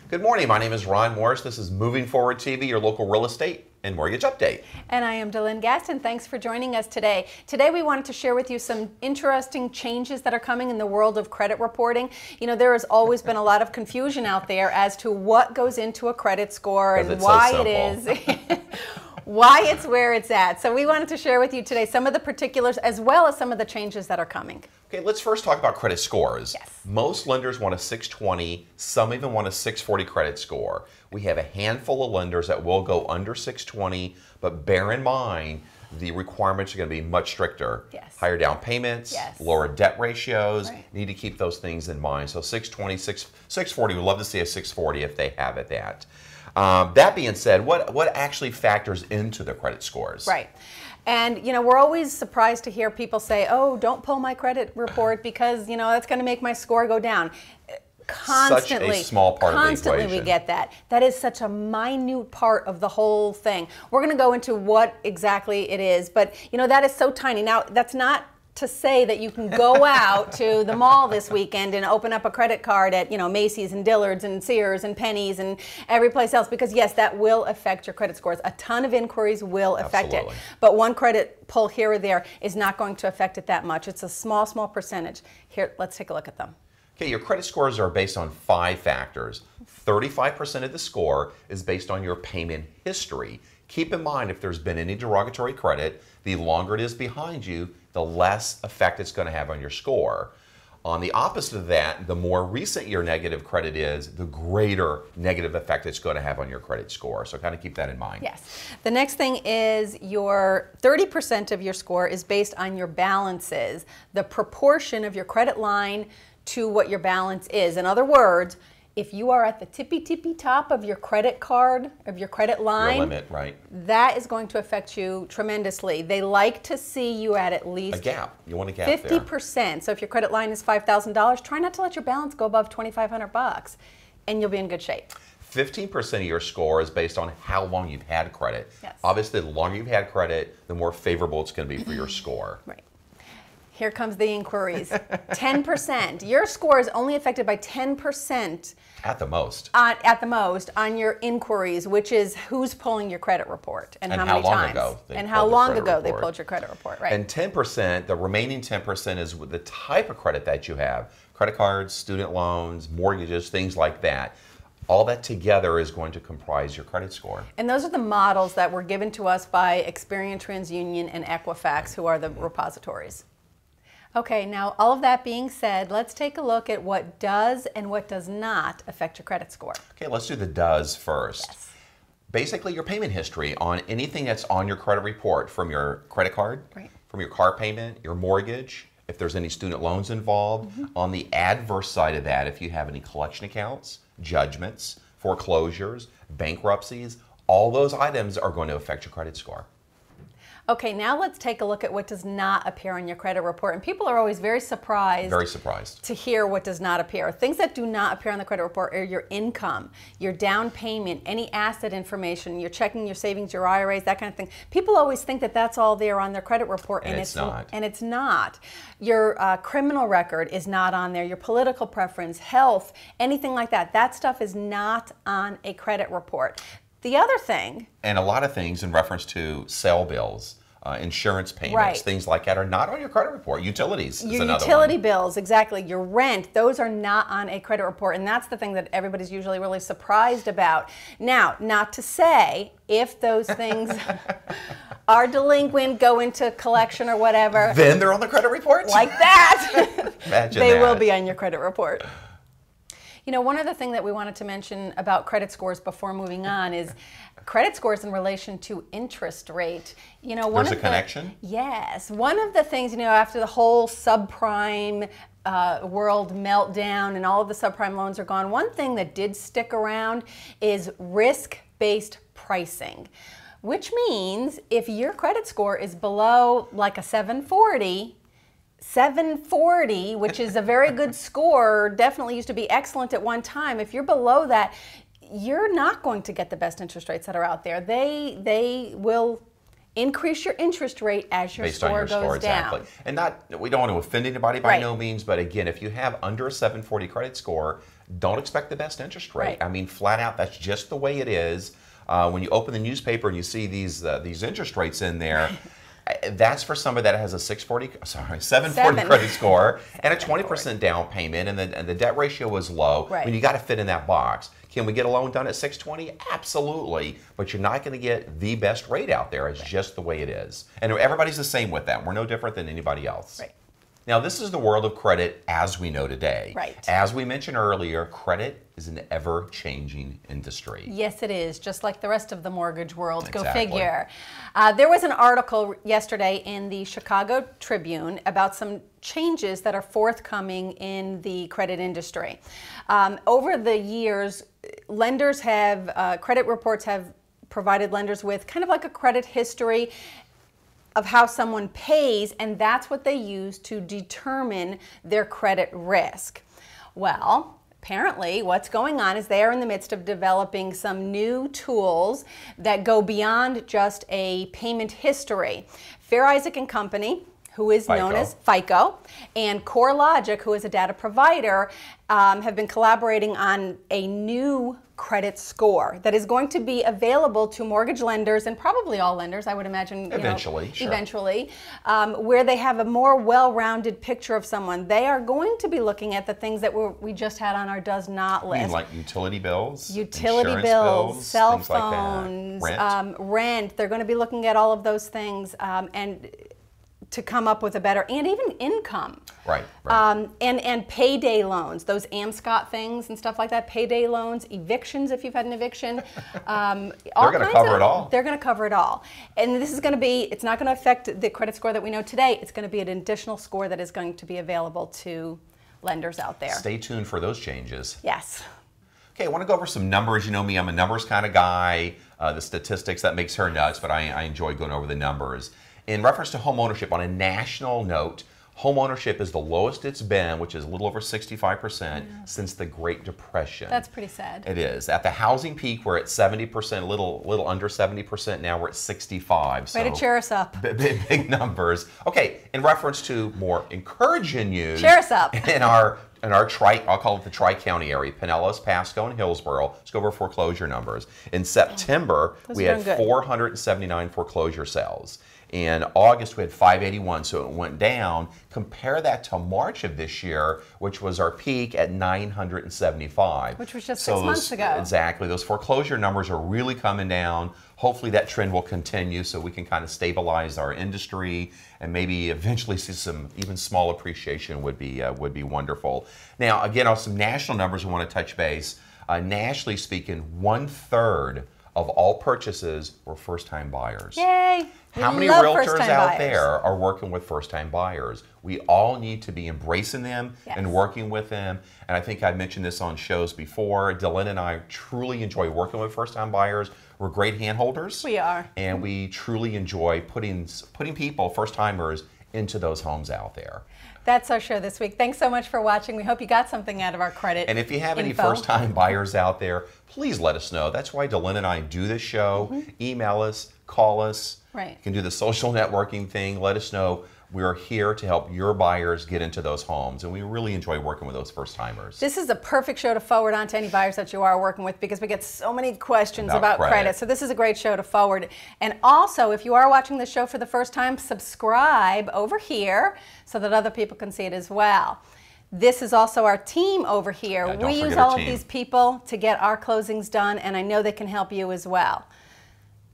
Good morning. My name is Ron Morris. This is Moving Forward TV, your local real estate and mortgage update. And I am DeLynn Gaston. Thanks for joining us today. Today we wanted to share with you some interesting changes that are coming in the world of credit reporting. You know, there has always been a lot of confusion out there as to what goes into a credit score and why it is. Why it's where it's at. So we wanted to share with you today some of the particulars as well as some of the changes that are coming. Okay, let's first talk about credit scores. Yes. Most lenders want a 620, some even want a 640 credit score. We have a handful of lenders that will go under 620, but bear in mind the requirements are going to be much stricter. Yes. Higher down payments, yes, lower debt ratios. Right. Need to keep those things in mind. So 620, 640, we'd love to see a 640 if they have it that. That being said, what actually factors into the credit scores? Right. And, you know, we're always surprised to hear people say, oh, don't pull my credit report because, you know, that's going to make my score go down. Constantly, such a small part of the equation. We get that. That is such a minute part of the whole thing. We're going to go into what exactly it is, but, you know, that is so tiny. Now, that's not to say that you can go out to the mall this weekend and open up a credit card at, you know, Macy's and Dillard's and Sears and Penny's and every place else, because yes, that will affect your credit scores. A ton of inquiries will affect it. But one credit pull here or there is not going to affect it that much. It's a small percentage. Here, let's take a look at them. Okay, your credit scores are based on 5 factors. 35% of the score is based on your payment history. Keep in mind, if there's been any derogatory credit, the longer it is behind you, the less effect it's going to have on your score. On the opposite of that, the more recent your negative credit is, the greater negative effect it's going to have on your credit score. So kind of keep that in mind. Yes. The next thing is your 30% of your score is based on your balances, the proportion of your credit line to what your balance is. In other words, if you are at the tippy top of your credit card, of your credit line, your limit, right, that is going to affect you tremendously. They like to see you at least a gap. You want a gap 50%. There. So if your credit line is $5,000, try not to let your balance go above $2,500, and you'll be in good shape. 15% of your score is based on how long you've had credit. Yes. Obviously, the longer you've had credit, the more favorable it's going to be for your score. Right. Here comes the inquiries. 10%. Your score is only affected by 10%. At the most. At the most on your inquiries, which is who's pulling your credit report and how many times. And how long ago they pulled your credit report, right? And 10%, the remaining 10% is the type of credit that you have. Credit cards, student loans, mortgages, things like that. All that together is going to comprise your credit score. And those are the models that were given to us by Experian, TransUnion, and Equifax, who are the repositories. Okay, now all of that being said, let's take a look at what does and what does not affect your credit score. Okay, let's do the does first. Yes. Basically, your payment history on anything that's on your credit report, from your credit card, right, from your car payment, your mortgage, if there's any student loans involved. On the adverse side of that, if you have any collection accounts, judgments, foreclosures, bankruptcies, all those items are going to affect your credit score. Okay, now let's take a look at what does not appear on your credit report. And people are always very surprised to hear what does not appear. Things that do not appear on the credit report are your income, your down payment, any asset information, your checking, your savings, your IRAs, that kind of thing. People always think that that's all there on their credit report, and it's not. And it's not. Your criminal record is not on there. Your political preference, health, anything like that. That stuff is not on a credit report. The other thing, and a lot of things in reference to sale bills, insurance payments, right, things like that are not on your credit report. Utilities is another utility bills, exactly. Your rent, those are not on a credit report, and that's the thing that everybody's usually really surprised about. Now, not to say if those things are delinquent, go into collection or whatever, then they're on the credit report? Like that. Imagine they that. will be on your credit report. You know, one other thing that we wanted to mention about credit scores before moving on is credit scores in relation to interest rate. You know, there's a connection? Yes. One of the things, you know, after the whole subprime world meltdown and all of the subprime loans are gone, one thing that did stick around is risk-based pricing, which means if your credit score is below like a 740, which is a very good score, definitely used to be excellent at one time. If you're below that, you're not going to get the best interest rates that are out there. They will increase your interest rate as your score goes down. Exactly. And we don't want to offend anybody by no means, but again, if you have under a 740 credit score, don't expect the best interest rate. Right. I mean, flat out, that's just the way it is. When you open the newspaper and you see these interest rates in there, that's for somebody that has a 740 credit score and a 20% down payment, and the debt ratio is low. Right. I mean, you got to fit in that box. Can we get a loan done at 620? Absolutely, but you're not going to get the best rate out there. It's just the way it is, and everybody's the same with that. We're no different than anybody else. Right. Now, this is the world of credit as we know today. Right. As we mentioned earlier, credit is an ever-changing industry. Yes, it is, just like the rest of the mortgage world. Exactly. Go figure. There was an article yesterday in the Chicago Tribune about some changes that are forthcoming in the credit industry. Over the years, lenders have, credit reports have provided lenders with kind of like a credit history of how someone pays, and that's what they use to determine their credit risk. Well, apparently what's going on is they are in the midst of developing some new tools that go beyond just a payment history. Fair Isaac and Company, who is known as FICO, and CoreLogic, who is a data provider, have been collaborating on a new credit score that is going to be available to mortgage lenders and probably all lenders, I would imagine. Eventually, sure. Eventually, where they have a more well-rounded picture of someone. They are going to be looking at the things that we just had on our does not list. You mean like utility bills? Utility bills, cell phones, like rent. They're going to be looking at all of those things and to come up with a better, and even income. Right. And payday loans, those AMSCOT things and stuff like that, payday loans, evictions if you've had an eviction. They're going to cover it all. They're going to cover it all. And this is going to be, it's not going to affect the credit score that we know today. It's going to be an additional score that is going to be available to lenders out there. Stay tuned for those changes. Yes. Okay, I want to go over some numbers. You know me, I'm a numbers kind of guy. The statistics, that makes her nuts, but I enjoy going over the numbers. In reference to home ownership, on a national note, home ownership is the lowest it's been, which is a little over 65%, since the Great Depression. That's pretty sad. It is. At the housing peak, we're at 70%, a little under 70%. Now we're at 65%. Way to cheer us up. Big numbers. Okay, in reference to more encouraging news. Cheer us up. In our I'll call it the Tri-County area, Pinellas, Pasco, and Hillsborough. Let's go over foreclosure numbers. In September, we had 479 foreclosure sales. In August, we had 581, so it went down. Compare that to March of this year, which was our peak at 975. Which was just 6 months ago. Exactly. Those foreclosure numbers are really coming down. Hopefully that trend will continue so we can kind of stabilize our industry and maybe eventually see some even small appreciation would be wonderful. Now, again, on some national numbers we want to touch base. Nationally speaking, 1/3 of all purchases were first-time buyers. Yay! How many realtors out there are working with first-time buyers? We all need to be embracing them and working with them. And I think I've mentioned this on shows before. DeLynn and I truly enjoy working with first-time buyers. We're great handholders. We are. And we truly enjoy putting people, first-timers, into those homes out there. That's our show this week. Thanks so much for watching. We hope you got something out of our credit And if you have any info. first-time buyers out there, please let us know. That's why DeLynn and I do this show. Email us, call us. Right. You can do the social networking thing. Let us know. We're here to help your buyers get into those homes, and we really enjoy working with those first-timers. This is a perfect show to forward on to any buyers that you are working with, because we get so many questions about credit. So this is a great show to forward. And also, if you are watching the show for the first time, subscribe over here so that other people can see it as well. This is also our team over here. Yeah, we use all of these people to get our closings done, and I know they can help you as well.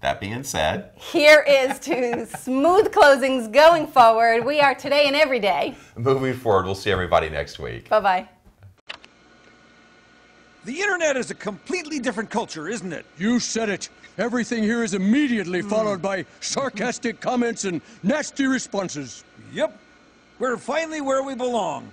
That being said, here is to smooth closings going forward. We are today and every day. Moving forward, we'll see everybody next week. Bye-bye. The internet is a completely different culture, isn't it? You said it. Everything here is immediately followed by sarcastic comments and nasty responses. Yep. We're finally where we belong.